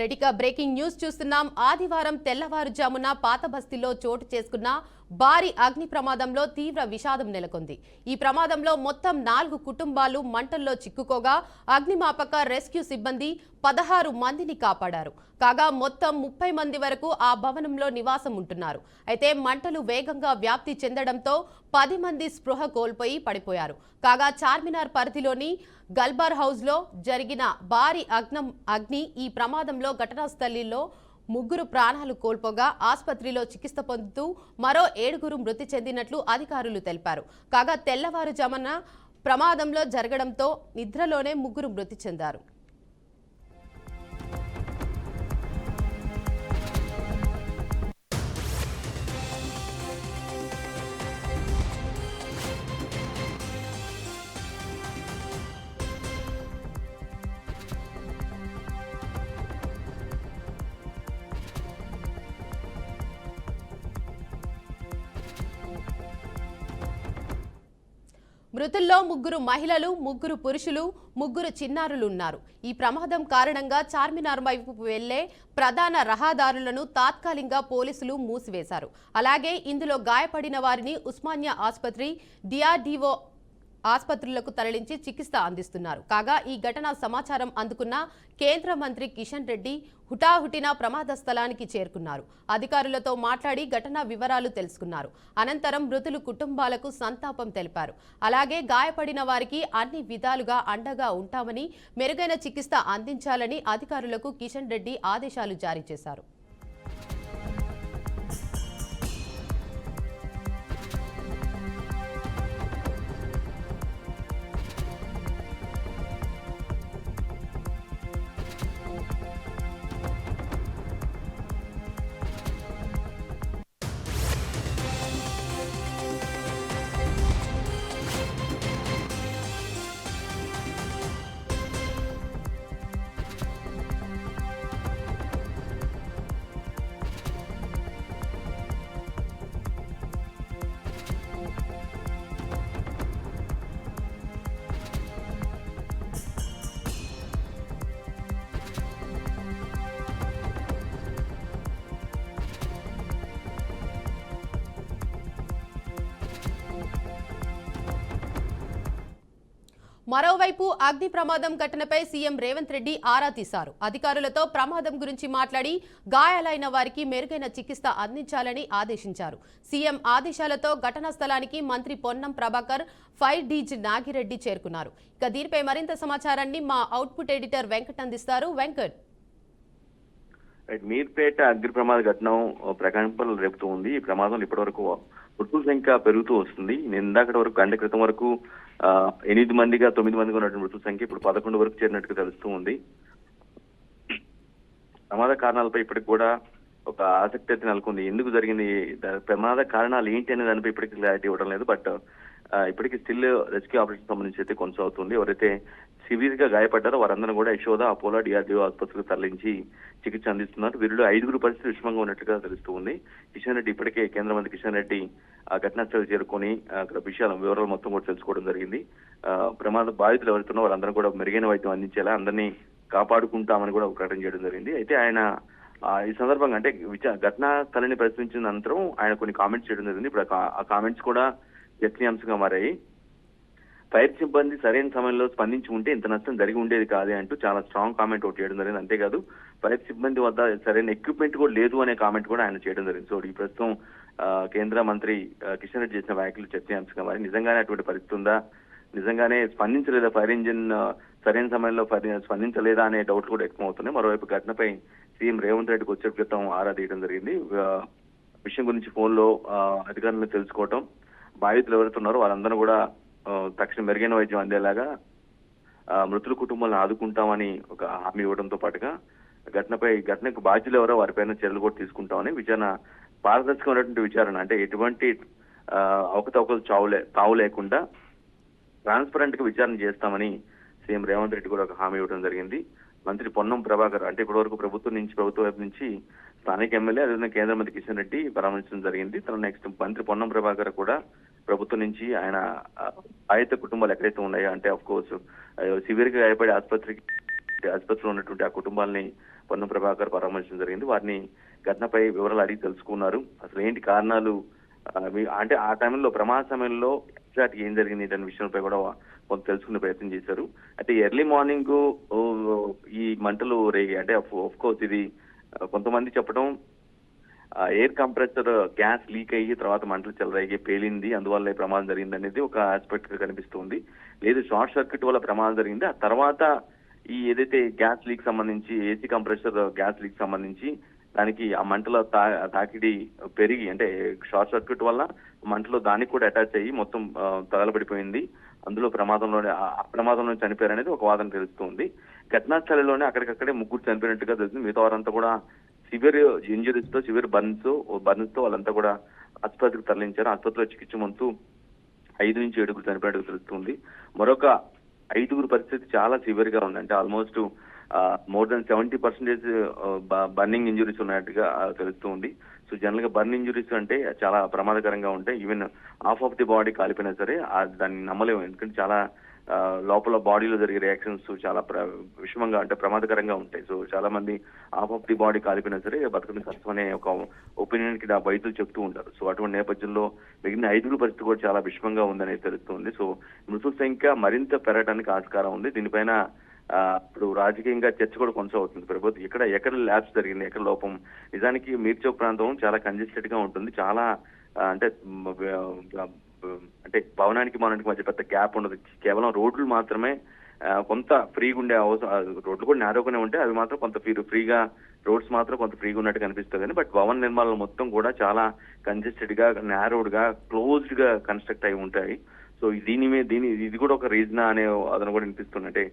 రెడీగా breaking news చూస్తున్నాం. ఆదివారం తెల్లవారుజామున పాత బస్తీలో చోటు చేసుకున్న భారీ అగ్ని ప్రమాదంలో తీవ్ర విషాదం నెలకొంది. ఈ ప్రమాదంలో మొత్తం 4 కుటుంబాలు మంటల్లో చిక్కుకోగా అగ్నిమాపక రెస్క్యూ సిబ్బంది 16 మందిని కాపాడారు. కాగా మొత్తం 30 మంది వరకు ఆ భవనంలో నివాసం ఉంటున్నారు. అయితే మంటలు వేగంగా వ్యాప్తి చెందడంతో 10 మంది స్పృహ కోల్పోయి పడిపోయారు. కాగా చార్మినార్ పరిధిలోని గల్బార్ హౌస్ లో జరిగిన భారీ అగ్ని ఈ ప్రమాదంలో ఘటనా స్థలిలో 3 ప్రాణాలు కోల్పోగా ఆసుపత్రిలో చికిత్స పొందుతూ మరో 7 మృతి చెందినట్లు అధికారులు తెలిపారు. కాగా తెల్లవారుజామున ప్రమాదంలో జరగడంతో నిద్రలోనే 3 మృతి చెందారు. మృతుల్లో 3 మహిళలు, 3 పురుషులు, 3 చిన్నారులు ఉన్నారు. ఈ ప్రమాదం కారణంగా చార్మినార్ వైపు వెళ్లే ప్రధాన రహదారులను తాత్కాలికంగా పోలీసులు మూసివేశారు. అలాగే ఇందులో గాయపడిన వారిని ఉస్మానియా ఆసుపత్రి, డిఆర్డీఓ ఆసుపత్రులకు తరలించి చికిత్స అందిస్తున్నారు. కాగా ఈ ఘటనా సమాచారం అందుకున్న కేంద్ర మంత్రి కిషన్ రెడ్డి హుటాహుటిన ప్రమాద స్థలానికి చేరుకున్నారు. అధికారులతో మాట్లాడి ఘటనా వివరాలు తెలుసుకున్నారు. అనంతరం మృతుల కుటుంబాలకు సంతాపం తెలిపారు. అలాగే గాయపడిన వారికి అన్ని విధాలుగా అండగా ఉంటామని, మెరుగైన చికిత్స అందించాలని అధికారులకు కిషన్ రెడ్డి ఆదేశాలు జారీ చేశారు. మరోవైపు అగ్ని ప్రమాదం ఘటనపై సీఎం రేవంత్ రెడ్డి ఆరా తీశారు. అధికారులతో ప్రమాదం గురించి మాట్లాడి గాయాలైన వారికి మెరుగైన చికిత్స అందించాలని ఆదేశించారు. సీఎం ఆదేశాలతో ఘటనా స్థలానికి మంత్రి పొన్నం ప్రభాకర్, ఫైర్ డీజీ నాగిరెడ్డి చేరుకున్నారు. ఇక దీనిపై మరింత సమాచారాన్ని మా అవుట్పుట్ ఎడిటర్ వెంకట్ అందిస్తారు. వెంకట్, మీర్పేట అగ్ని ప్రమాద ఘటన ప్రకంపనలు రేపుతూ ఉంది. ఈ ప్రమాదంలో ఇప్పటి మృతుల సంఖ్య పెరుగుతూ వస్తుంది. ఇందాకటి వరకు గంట క్రితం వరకు 8 మందిగా 9 మందిగా ఉన్నటువంటి మృతుల సంఖ్య ఇప్పుడు 11 వరకు చేరినట్టుగా తెలుస్తూ ఉంది. ప్రమాద కారణాలపై ఇప్పటికి కూడా ఒక ఆసక్తి అయితే నెలకొంది. ఎందుకు జరిగింది, ప్రమాద కారణాలు ఏంటి అనే దానిపై ఇప్పటికీ క్లారిటీ ఇవ్వడం లేదు. బట్ ఇప్పటికీ స్టిల్ రెస్క్యూ ఆపరేషన్ సంబంధించి అయితే కొనసాగుతుంది. ఎవరైతే సివియర్ గా గాయపడ్డారో వారందరూ కూడా యశోద, అపోలో, డిఆర్డీఓ ఆసుపత్రికి తరలించి చికిత్స అందిస్తున్నారు. వీరిలో 5 పరిస్థితి విషమంగా ఉన్నట్టుగా తెలుస్తూ ఉంది. కిషన్ రెడ్డి ఇప్పటికే కేంద్ర మంత్రి కిషన్ రెడ్డి ఆ ఘటనా స్థలం చేరుకొని అక్కడ వివరాలు మొత్తం కూడా తెలుసుకోవడం జరిగింది. ప్రమాద బాధితులు ఎవరుతున్నా వారందరూ కూడా మెరుగైన వైద్యం అందించేలా అందరినీ కాపాడుకుంటామని కూడా ప్రకటన చేయడం జరిగింది. అయితే ఆయన ఈ సందర్భంగా అంటే ఘటనా స్థలాన్ని పరిశీలించిన అనంతరం ఆయన కొన్ని కామెంట్స్ చేయడం జరిగింది. ఇప్పుడు ఆ కామెంట్స్ కూడా చర్చనీయాంశంగా మారాయి. ఫైర్ సిబ్బంది సరైన సమయంలో స్పందించి ఉంటే ఇంత నష్టం జరిగి ఉండేది కాదే అంటూ చాలా స్ట్రాంగ్ కామెంట్ ఒకటి చేయడం జరిగింది. అంతేకాదు ఫైర్ సిబ్బంది వద్ద సరైన ఎక్విప్మెంట్ కూడా లేదు అనే కామెంట్ కూడా ఆయన చేయడం జరిగింది. సో ఈ ప్రస్తుతం కేంద్ర మంత్రి కిషన్ రెడ్డి చేసిన వ్యాఖ్యలు చర్చనీయాంశంగా మారి నిజంగానే అటువంటి పరిస్థితి ఉందా, నిజంగానే స్పందించలేదా, ఫైర్ ఇంజిన్ సరైన సమయంలో స్పందించలేదా అనే డౌట్లు కూడా వ్యక్తం అవుతున్నాయి. మరోవైపు ఘటనపై సీఎం రేవంత్ రెడ్డికి వచ్చే క్రితం ఆరా తీయడం జరిగింది. విషయం గురించి ఫోన్లో అధికారులను తెలుసుకోవటం, బాధితులు ఎవరుతున్నారో వాళ్ళందరూ కూడా తక్షణ మెరుగైన వైద్యం అందేలాగా మృతుల కుటుంబాలను ఆదుకుంటామని ఒక హామీ ఇవ్వడంతో పాటుగా ఘటనకు బాధ్యులు ఎవరో వారిపైన చర్యలు కూడా తీసుకుంటామని పారదర్శకమైనటువంటి విచారణ అంటే ఎటువంటి అవకతవకలు తావు లేకుండా ట్రాన్స్పరెంట్ గా విచారణ చేస్తామని సీఎం రేవంత్ రెడ్డి కూడా ఒక హామీ ఇవ్వడం జరిగింది. మంత్రి పొన్నం ప్రభాకర్ అంటే ఇప్పటి వరకు ప్రభుత్వం వైపు నుంచి స్థానిక ఎమ్మెల్యే అదేవిధంగా కేంద్ర మంత్రి కిషన్ రెడ్డి పరామర్శించడం జరిగింది. తన నెక్స్ట్ మంత్రి పొన్నం ప్రభాకర్ కూడా ప్రభుత్వం నుంచి ఆయన బాధిత కుటుంబాలు ఎక్కడైతే ఉన్నాయో అంటే ఆఫ్ కోర్స్ సివియర్ గా గాయపడి ఆసుపత్రిలో ఉన్నటువంటి ఆ కుటుంబాలని పొన్నం ప్రభాకర్ పరామర్శించడం జరిగింది. వారిని ఘటనపై వివరాలు అడిగి తెలుసుకున్నారు. అసలు ఏంటి కారణాలు, అంటే ఆ టైంలో ప్రమాద సమయంలో ఎగ్జాక్ట్ ఏం జరిగింది అనే విషయంపై కూడా కొంత తెలుసుకునే ప్రయత్నం చేశారు. అయితే ఎర్లీ మార్నింగ్ ఈ మంటలు రేగాయి. అంటే ఆఫ్ కోర్స్ ఇది కొంతమంది చెప్పడం ఎయిర్ కంప్రెసర్ గ్యాస్ లీక్ అయ్యి తర్వాత మంటలు చెలరేగి పేలింది, అందువల్ల ప్రమాదం జరిగింది అనేది ఒక ఆస్పెక్ట్ గా కనిపిస్తుంది. లేదు షార్ట్ సర్క్యూట్ వల్ల ప్రమాదం జరిగింది, ఆ తర్వాత ఈ ఏదైతే గ్యాస్ లీక్ సంబంధించి ఏసీ కంప్రెసర్ గ్యాస్ లీక్ సంబంధించి దానికి ఆ మంటల తాకిడి పెరిగి, అంటే షార్ట్ సర్క్యూట్ వల్ల మంటలు దానికి కూడా అటాచ్ అయ్యి మొత్తం తగలబడిపోయింది, అందులో ప్రమాదంలో చనిపోయారనేది ఒక వాదన తెలుస్తుంది. ఘటనా స్థలంలోనే అక్కడికక్కడే ముగ్గురు చనిపోయినట్టుగా తెలుస్తుంది. మిగతా వారంతా కూడా సివియర్ ఇంజురీస్ తో, సివియర్ బర్న్స్ తో వాళ్ళంతా కూడా ఆసుపత్రికి తరలించారు. ఆసుపత్రిలో చికిత్స పొందుతూ 5 నుంచి 7 చనిపోయినట్టు తెలుస్తుంది. మరొక 5 పరిస్థితి చాలా సివియర్ గా ఉంది. అంటే almost more than 70% burning injuries ఉన్నట్టుగా తెలుస్తుంది. సో జనరల్ గా బర్న్ ఇంజురీస్ అంటే చాలా ప్రమాదకరంగా ఉంటాయి. Even half of the body కాలిపోయినా సరే దాన్ని నమ్మలేము, ఎందుకంటే చాలా లోపల బాడీలో జరిగే రియాక్షన్స్ చాలా విషమంగా అంటే ప్రమాదకరంగా ఉంటాయి. సో చాలా మంది హాఫ్ ఆఫ్ ది బాడీ కాలిపోయినా సరే బతకడం కష్టం అనే ఒక ఒపీనియన్ కి వైద్యులు చెప్తూ ఉంటారు. సో అటువంటి నేపథ్యంలో మిగిలిన 5 పరిస్థితి కూడా చాలా విషమంగా ఉందనేది తెలుస్తుంది. సో మృతుల సంఖ్య మరింత పెరగడానికి ఆస్కారం ఉంది. దీనిపైన ఇప్పుడు రాజకీయంగా చర్చ కూడా కొనసాగుతుంది. ప్రభుత్వం ఎక్కడ ల్యాబ్స్ జరిగింది, ఎక్కడ లోపం. నిజానికి మీర్చౌక్ ప్రాంతం చాలా కంజెస్టెడ్ గా ఉంటుంది. చాలా అంటే భవనానికి మధ్య పెద్ద గ్యాప్ ఉండదు. కేవలం రోడ్లు మాత్రమే కొంత ఫ్రీగా ఉండే రోడ్లు కూడా నేరోగానే ఉంటాయి, అవి మాత్రం కొంత ఫ్రీగా రోడ్స్ మాత్రం కొంత ఫ్రీగా ఉన్నట్టు కనిపిస్తుంది. కానీ బట్ భవన నిర్మాణాలు మొత్తం కూడా చాలా కంజెస్టెడ్ గా, నేరోడ్ గా, క్లోజ్డ్ గా కన్స్ట్రక్ట్ అయి ఉంటాయి. సో ఇది కూడా ఒక రీజన్ అనే అతను కూడా వినిపిస్తుంది. అంటే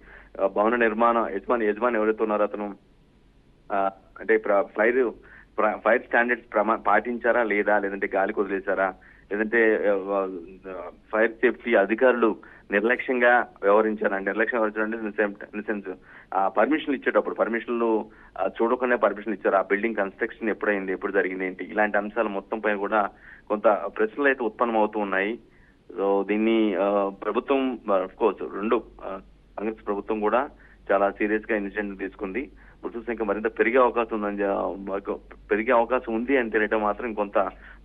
భవన నిర్మాణ యజమాని ఎవరైతే ఉన్నారో అతను అంటే ఫైర్ స్టాండర్డ్స్ పాటించారా లేదా, లేదంటే గాలికి వదిలేశారా, లేదంటే ఫైర్ సేఫ్టీ అధికారులు నిర్లక్ష్యంగా వ్యవహరించారా. నిర్లక్ష్యం వ్యవహరించారంటే సెన్స్ పర్మిషన్లు ఇచ్చేటప్పుడు పర్మిషన్లు చూడకుండా పర్మిషన్ ఇచ్చారు, ఆ బిల్డింగ్ కన్స్ట్రక్షన్ ఎప్పుడైంది, ఎప్పుడు జరిగింది ఏంటి, ఇలాంటి అంశాలు మొత్తం పైన కూడా కొంత ప్రశ్నలు అయితే ఉత్పన్నం అవుతూ ఉన్నాయి. సో దీన్ని ప్రభుత్వం ఆఫ్ కోర్స్ కాంగ్రెస్ ప్రభుత్వం కూడా చాలా సీరియస్ గా ఇనిషియేటివ్ తీసుకుంది. మృతుల సంఖ్య మరింత పెరిగే అవకాశం ఉంది అని తెలియటం మాత్రం కొంత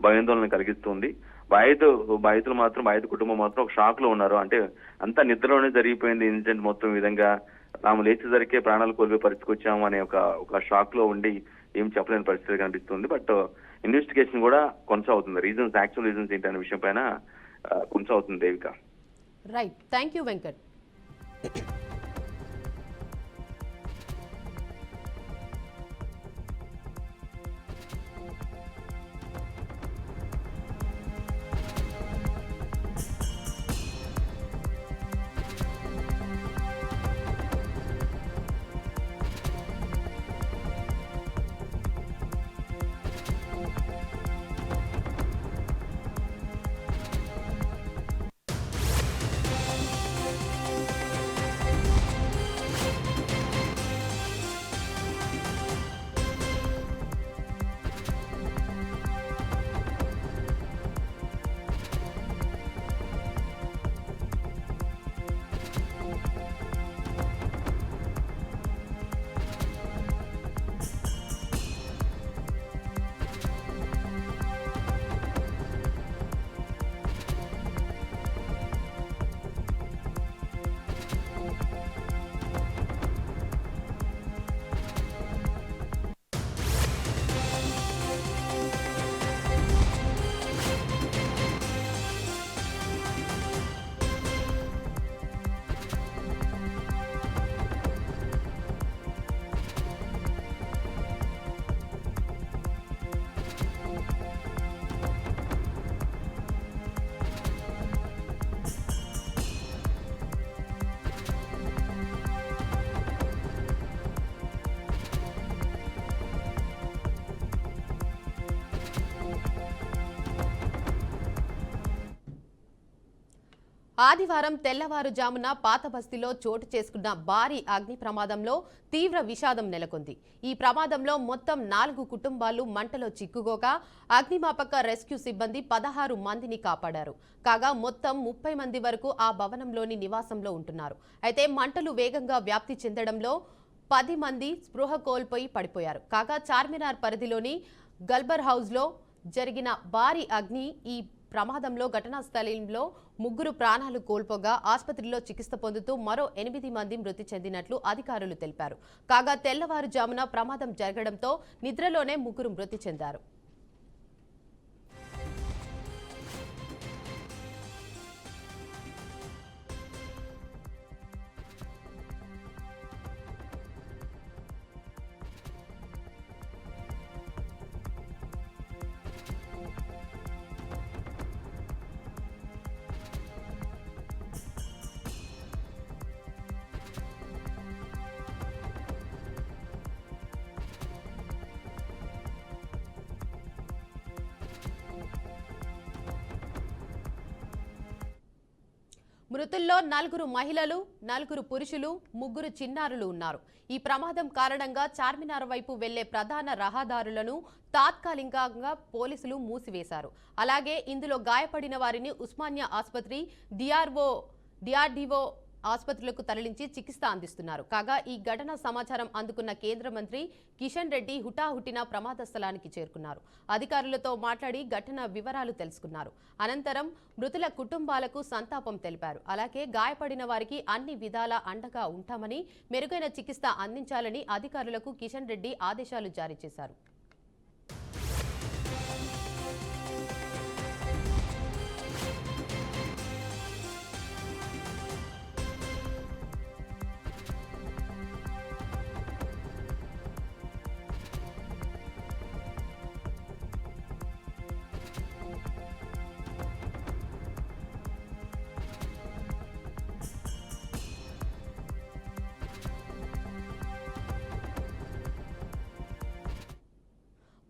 భయాందోళన కలిగిస్తుంది. బాధిత కుటుంబం మాత్రం ఒక షాక్ లో ఉన్నారు. అంటే అంతా నిద్రలోనే జరిగిపోయింది ఇన్సిడెంట్ మొత్తం, విధంగా తాము లేచేసరికే ప్రాణాలు కోల్పోయే పరిస్థితికి వచ్చాము అనే ఒక షాక్ లో ఉండి ఏం చెప్పలేని పరిస్థితి కనిపిస్తుంది. బట్ ఇన్వెస్టిగేషన్ కూడా కొనసాగుతుంది. యాక్చువల్ రీజన్స్ ఏంటి అనే విషయం పైన కొనసాగుతుంది. Devika. Right, thank you Venkat. ఆదివారం తెల్లవారుజామున పాతబస్తీలో చోటు చేసుకున్న భారీ అగ్ని ప్రమాదంలో తీవ్ర విషాదం నెలకొంది. ఈ ప్రమాదంలో మొత్తం 4 కుటుంబాలు మంటలో చిక్కుకోగా అగ్నిమాపక రెస్క్యూ సిబ్బంది 16 మందిని కాపాడారు. కాగా మొత్తం 30 మంది వరకు ఆ భవనంలోని నివాసంలో ఉంటున్నారు. అయితే మంటలు వేగంగా వ్యాప్తి చెందడంలో 10 మంది స్పృహ కోల్పోయి పడిపోయారు. కాగా చార్మినార్ పరిధిలోని గల్బర్ హౌస్లో జరిగిన భారీ అగ్ని ఈ ప్రమాదంలో ఘటనా స్థలంలో 3 ప్రాణాలు కోల్పోగా ఆసుపత్రిలో చికిత్స పొందుతూ మరో 8 మంది మృతి చెందినట్లు అధికారులు తెలిపారు. కాగా తెల్లవారుజామున ప్రమాదం జరగడంతో నిద్రలోనే 3 మృతి చెందారు. మృతుల్లో 4 మహిళలు, 4 పురుషులు, 3 చిన్నారులు ఉన్నారు. ఈ ప్రమాదం కారణంగా చార్మినార్ వైపు వెళ్లే ప్రధాన రహదారులను తాత్కాలికంగా పోలీసులు మూసివేశారు. అలాగే ఇందులో గాయపడిన వారిని ఉస్మానియా ఆసుపత్రి, డిఆర్డీఓ ఆసుపత్రులకు తరలించి చికిత్స అందిస్తున్నారు. కాగా ఈ ఘటన సమాచారం అందుకున్న కేంద్ర మంత్రి కిషన్ రెడ్డి హుటాహుటిన ప్రమాద స్థలానికి చేరుకున్నారు. అధికారులతో మాట్లాడి ఘటన వివరాలు తెలుసుకున్నారు. అనంతరం మృతుల కుటుంబాలకు సంతాపం తెలిపారు. అలాగే గాయపడిన వారికి అన్ని విధాలా అండగా ఉంటామని, మెరుగైన చికిత్స అందించాలని అధికారులకు కిషన్ రెడ్డి ఆదేశాలు జారీ చేశారు.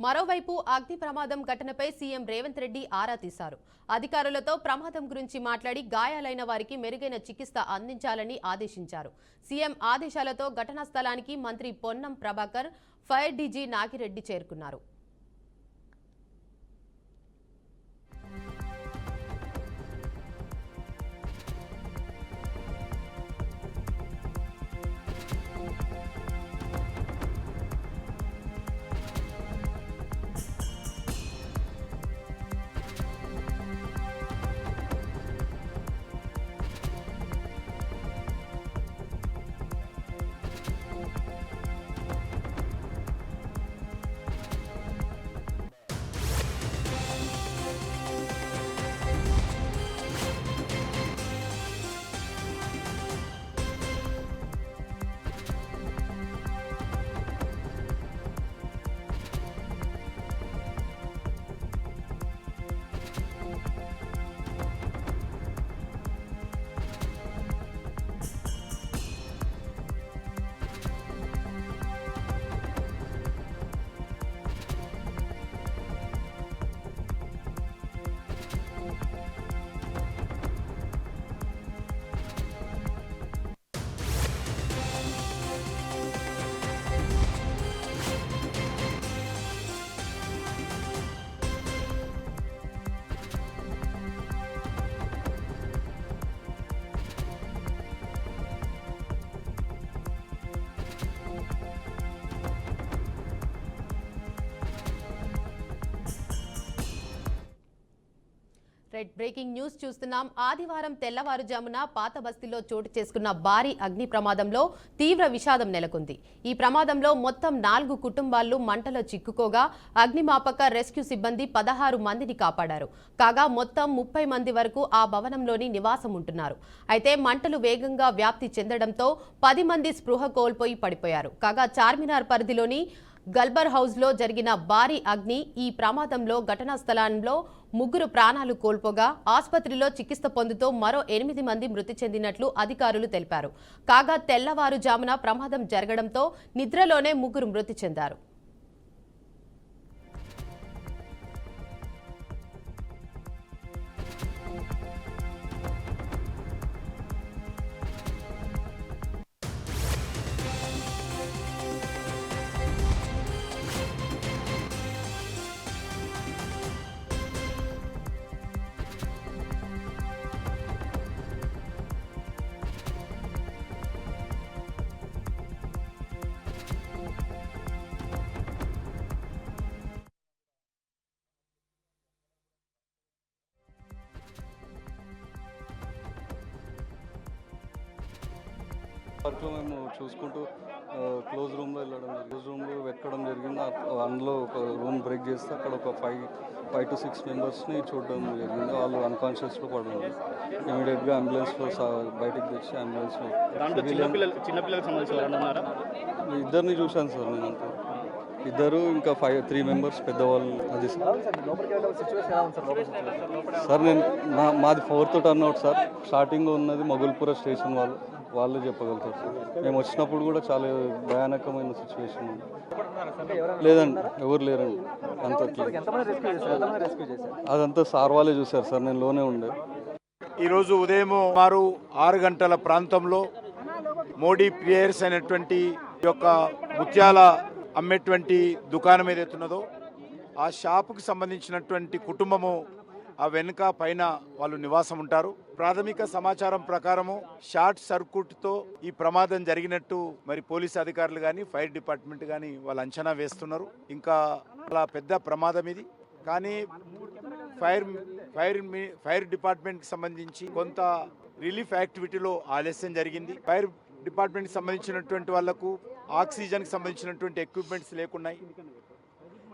మరోవైపు అగ్ని ప్రమాదం ఘటనపై సీఎం రేవంత్ రెడ్డి ఆరా తీశారు. అధికారులతో ప్రమాదం గురించి మాట్లాడి గాయాలైన వారికి మెరుగైన చికిత్స అందించాలని ఆదేశించారు. సీఎం ఆదేశాలతో ఘటనా స్థలానికి మంత్రి పొన్నం ప్రభాకర్, ఫైర్ డీజీ నాగిరెడ్డి చేరుకున్నారు. బ్రేకింగ్ న్యూస్ చూస్తున్నాం. ఆదివారం తెల్లవారుజామున పాత బస్తీలో చోటు చేసుకున్న భారీ అగ్ని ప్రమాదంలో తీవ్ర విషాదం నెలకొంది. ఈ ప్రమాదంలో మొత్తం 4 కుటుంబాలు మంటలో చిక్కుకోగా అగ్నిమాపక రెస్క్యూ సిబ్బంది 16 మందిని కాపాడారు. కాగా మొత్తం 30 మంది వరకు ఆ భవనంలోని నివాసం ఉంటున్నారు. అయితే మంటలు వేగంగా వ్యాప్తి చెందడంతో 10 మంది స్పృహ కోల్పోయి పడిపోయారు. కాగా చార్మినార్ పరిధిలోని గల్బర్ హౌస్లో జరిగిన భారీ అగ్ని ఈ ప్రమాదంలో ఘటనా స్థలంలో 3 ప్రాణాలు కోల్పోగా ఆసుపత్రిలో చికిత్స పొందుతూ మరో 8 మంది మృతి చెందినట్లు అధికారులు తెలిపారు. కాగా తెల్లవారుజామున ప్రమాదం జరగడంతో నిద్రలోనే 3 మృతి చెందారు. డార్క్లో మేము చూసుకుంటూ క్లోజ్ రూమ్లో వెళ్ళడం జరిగింది. క్లోజ్ రూమ్లో వెతకడం జరిగింది. అందులో ఒక రూమ్ బ్రేక్ చేస్తే అక్కడ ఒక 5 to 6 మెంబర్స్ని చూడడం జరిగింది. వాళ్ళు అన్కాన్షియస్లో పడి ఉన్నారు. ఇమీడియట్గా అంబులెన్స్లో బయటకు తెచ్చి అంబులెన్స్లో చిన్నపిల్లలకు సంబంధించి ఇద్దరిని చూశాను సార్. నేను అంతా ఇద్దరు ఇంకా 3 మెంబర్స్ పెద్దవాళ్ళు. అది సార్ నేను మాది 4th టర్న్అవుట్ సార్. స్టార్టింగ్లో ఉన్నది మొగుల్పుర స్టేషన్ వాళ్ళు చెప్పగలుగుతారు సార్. మేము వచ్చినప్పుడు కూడా చాలా భయానకమైన సిచ్యువేషన్ ఉంది. లేదండి, ఎవరు లేరండి. అదంతా సార్ వాళ్ళే చూశారు సార్. నేను లోనే ఉండే. ఈరోజు ఉదయం సుమారు 6 గంటల ప్రాంతంలో మోడీ ప్లేయర్స్ అనేటువంటి యొక్క ముత్యాల అమ్మేటువంటి దుకాణం ఏదైతున్నదో ఆ షాపుకి సంబంధించినటువంటి కుటుంబము ఆ వెనుక పైన వాళ్ళు నివాసం ఉంటారు. ప్రాథమిక సమాచారం ప్రకారము షార్ట్ సర్క్యూట్తో ఈ ప్రమాదం జరిగినట్టు మరి పోలీసు అధికారులు కానీ ఫైర్ డిపార్ట్మెంట్ కానీ వాళ్ళు అంచనా వేస్తున్నారు. ఇంకా చాలా పెద్ద ప్రమాదం ఇది. కానీ ఫైర్ డిపార్ట్మెంట్కి సంబంధించి కొంత రిలీఫ్ యాక్టివిటీలో ఆలస్యం జరిగింది. ఫైర్ డిపార్ట్మెంట్కి సంబంధించినటువంటి వాళ్లకు ఆక్సిజన్కి సంబంధించినటువంటి ఎక్విప్మెంట్స్ లేకున్నాయి.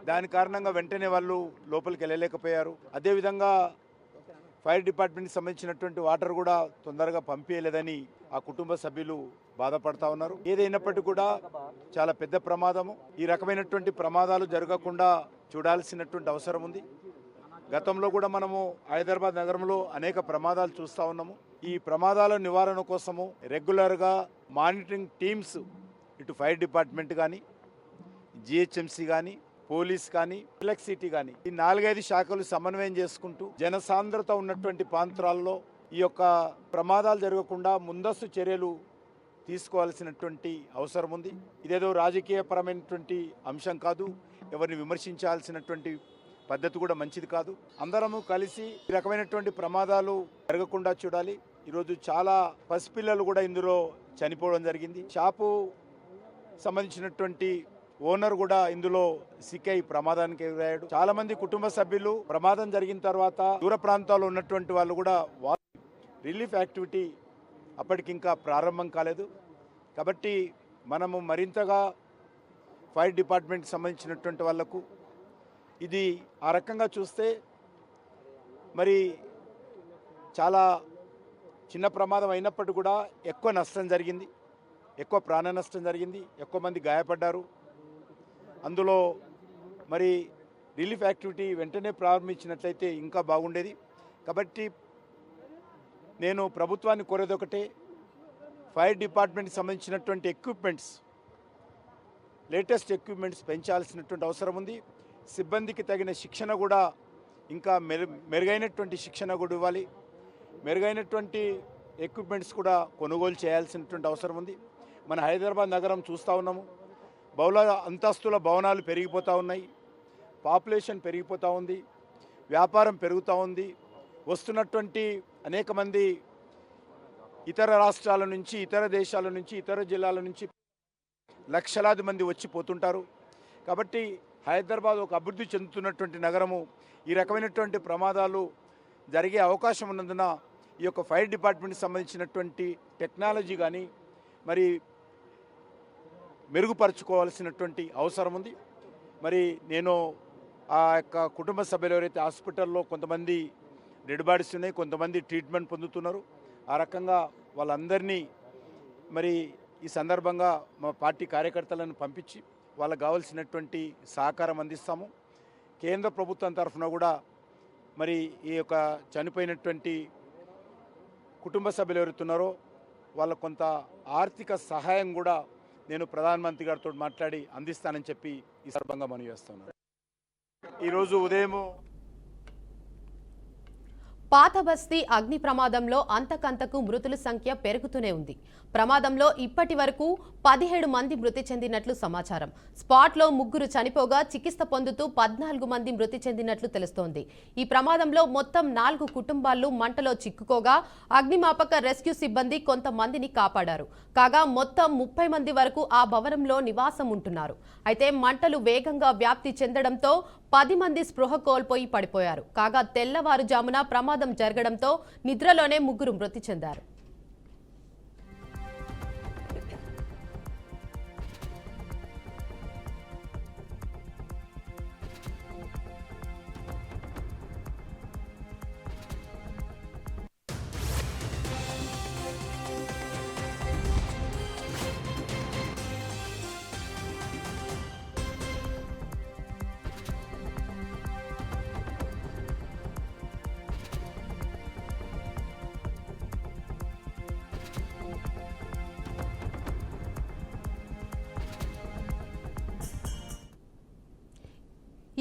దాని కారణంగా వెంటనే వాళ్ళు లోపలికి వెళ్ళలేకపోయారు. అదేవిధంగా ఫైర్ డిపార్ట్మెంట్కి సంబంధించినటువంటి వాటర్ కూడా తొందరగా పంపించలేదని ఆ కుటుంబ సభ్యులు బాధపడతా ఉన్నారు. ఏదైనప్పటికీ కూడా చాలా పెద్ద ప్రమాదము. ఈ రకమైనటువంటి ప్రమాదాలు జరగకుండా చూడాల్సినటువంటి అవసరం ఉంది. గతంలో కూడా మనము హైదరాబాద్ నగరంలో అనేక ప్రమాదాలు చూస్తూ ఉన్నాము. ఈ ప్రమాదాల నివారణ కోసము రెగ్యులర్గా మానిటరింగ్ టీమ్స్ ఇటు ఫైర్ డిపార్ట్మెంట్ కానీ, జిహెచ్ఎంసీ కానీ, పోలీస్ కానీ, ఎలక్ట్రిసిటీ కానీ ఈ 4-5 శాఖలు సమన్వయం చేసుకుంటూ జనసాంద్రత ఉన్నటువంటి ప్రాంతాల్లో ఈ యొక్క ప్రమాదాలు జరగకుండా ముందస్తు చర్యలు తీసుకోవాల్సినటువంటి అవసరం ఉంది. ఇదేదో రాజకీయపరమైనటువంటి అంశం కాదు. ఎవరిని విమర్శించాల్సినటువంటి పద్ధతి కూడా మంచిది కాదు. అందరము కలిసి ఈ రకమైనటువంటి ప్రమాదాలు జరగకుండా చూడాలి. ఈరోజు చాలా పసిపిల్లలు కూడా ఇందులో చనిపోవడం జరిగింది. షాపు సంబంధించినటువంటి ఓనర్ కూడా ఇందులో సిక్కై ప్రమాదానికి ఎదురయ్యాడు. చాలా మంది కుటుంబ సభ్యులు ప్రమాదం జరిగిన తర్వాత దూర ప్రాంతాల్లో ఉన్నటువంటి వాళ్ళు కూడా రిలీఫ్ యాక్టివిటీ అప్పటికింకా ప్రారంభం కాలేదు. కాబట్టి మనము మరింతగా ఫైర్ డిపార్ట్మెంట్కి సంబంధించినటువంటి వాళ్లకు ఇది ఆ రకంగా చూస్తే మరి చాలా చిన్న ప్రమాదం అయినప్పటికీ కూడా ఎక్కువ నష్టం జరిగింది, ఎక్కువ ప్రాణ నష్టం జరిగింది, ఎక్కువ మంది గాయపడ్డారు. అందులో మరి రిలీఫ్ యాక్టివిటీ వెంటనే ప్రారంభించినట్లయితే ఇంకా బాగుండేది. కాబట్టి నేను ప్రభుత్వాన్ని కోరేది ఒకటే, ఫైర్ డిపార్ట్మెంట్కి సంబంధించినటువంటి ఎక్విప్మెంట్స్, లేటెస్ట్ ఎక్విప్మెంట్స్ పెంచాల్సినటువంటి అవసరం ఉంది. సిబ్బందికి తగిన శిక్షణ కూడా ఇంకా మెరుగైనటువంటి శిక్షణ కూడా ఇవ్వాలి. మెరుగైనటువంటి ఎక్విప్మెంట్స్ కూడా కొనుగోలు చేయాల్సినటువంటి అవసరం ఉంది. మన హైదరాబాద్ నగరం చూస్తూ ఉన్నాము, బహుళ అంతస్తుల భవనాలు పెరిగిపోతూ ఉన్నాయి, పాపులేషన్ పెరిగిపోతూ ఉంది, వ్యాపారం పెరుగుతూ ఉంది. వస్తున్నటువంటి అనేక మంది ఇతర రాష్ట్రాల నుంచి, ఇతర దేశాల నుంచి, ఇతర జిల్లాల నుంచి లక్షలాది మంది వచ్చి పోతుంటారు. కాబట్టి హైదరాబాద్ ఒక అభివృద్ధి చెందుతున్నటువంటి నగరము. ఈ రకమైనటువంటి ప్రమాదాలు జరిగే అవకాశం ఉన్నందున ఈ యొక్క ఫైర్ డిపార్ట్మెంట్కి సంబంధించినటువంటి టెక్నాలజీ కానీ మరి మెరుగుపరుచుకోవాల్సినటువంటి అవసరం ఉంది. మరి నేను ఆ యొక్క కుటుంబ సభ్యులు ఎవరైతే హాస్పిటల్లో కొంతమంది డెడ్ బాడీస్ ఉన్నాయి, కొంతమంది ట్రీట్మెంట్ పొందుతున్నారు, ఆ రకంగా వాళ్ళందరినీ మరి ఈ సందర్భంగా మా పార్టీ కార్యకర్తలను పంపించి వాళ్ళకు కావాల్సినటువంటి సహకారం అందిస్తాము. కేంద్ర ప్రభుత్వం తరఫున కూడా మరి ఈ యొక్క చనిపోయినటువంటి కుటుంబ సభ్యులు ఎవరుతున్నారో వాళ్ళకు కొంత ఆర్థిక సహాయం కూడా నేను ప్రధానమంత్రి గారితో మాట్లాడి అందిస్తానని చెప్పి ఈ సందర్భంగా మనవి చేస్తున్నాను. ఈరోజు ఉదయం పాత బస్తీ అగ్ని ప్రమాదంలో అంతకంతకు మృతుల సంఖ్య పెరుగుతూనే ఉంది. ప్రమాదంలో ఇప్పటి వరకు 17 మంది మృతి చెందినట్లు సమాచారం. స్పాట్లో 3 చనిపోగా చికిత్స పొందుతూ 14 మంది మృతి చెందినట్లు తెలుస్తోంది. ఈ ప్రమాదంలో మొత్తం 4 కుటుంబాలు మంటలో చిక్కుకోగా అగ్నిమాపక రెస్క్యూ సిబ్బంది కొంతమందిని కాపాడారు. కాగా మొత్తం 30 మంది వరకు ఆ భవనంలో నివాసం ఉంటున్నారు. అయితే మంటలు వేగంగా వ్యాప్తి చెందడంతో 10 మంది స్పృహ కోల్పోయి పడిపోయారు. కాగా తెల్లవారుజామున ప్రమాదం జరగడంతో నిద్రలోనే 3 మృతి చెందారు.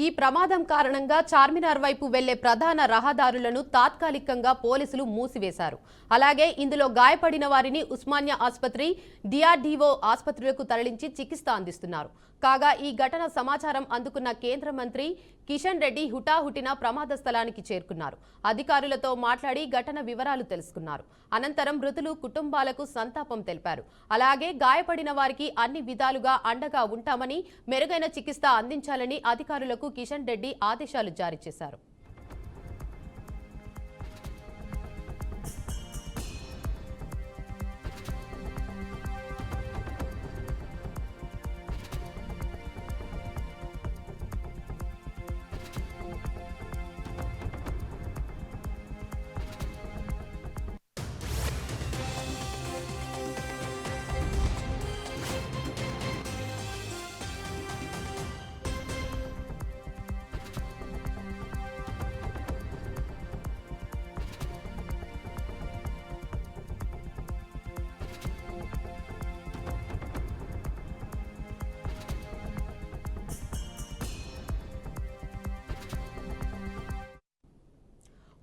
ఈ ప్రమాదం కారణంగా చార్మినార్ వైపు వెళ్లే ప్రధాన రహదారులను తాత్కాలికంగా పోలీసులు మూసివేశారు. అలాగే ఇందులో గాయపడిన వారిని ఉస్మానియా ఆసుపత్రి, డిఆర్డీఓ ఆసుపత్రులకు తరలించి చికిత్స అందిస్తున్నారు. కాగా ఈ ఘటన సమాచారం అందుకున్న కేంద్ర మంత్రి కిషన్ రెడ్డి హుటాహుటిన ప్రమాద స్థలానికి చేరుకున్నారు. అధికారులతో మాట్లాడి ఘటన వివరాలు తెలుసుకున్నారు. అనంతరం మృతులు కుటుంబాలకు సంతాపం తెలిపారు. అలాగే గాయపడిన వారికి అన్ని విధాలుగా అండగా ఉంటామని, మెరుగైన చికిత్స అందించాలని అధికారులకు కిషన్ రెడ్డి ఆదేశాలు జారీ చేశారు.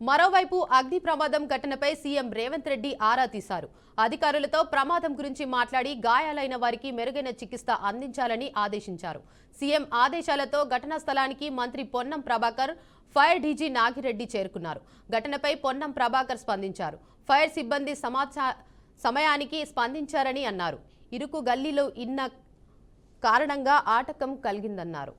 మరోవైపు అగ్ని ప్రమాదం ఘటనపై సీఎం రేవంత్ రెడ్డి ఆరా తీశారు. అధికారులతో ప్రమాదం గురించి మాట్లాడి గాయాలైన వారికి మెరుగైన చికిత్స అందించాలని ఆదేశించారు. సీఎం ఆదేశాలతో ఘటనా స్థలానికి మంత్రి పొన్నం ప్రభాకర్, ఫైర్ డీజీ నాగిరెడ్డి చేరుకున్నారు. ఘటనపై పొన్నం ప్రభాకర్ స్పందించారు. ఫైర్ సిబ్బంది సమయానికి స్పందించారని అన్నారు. ఇరుకు గల్లీలో ఇన్న కారణంగా ఆటంకం కలిగిందన్నారు.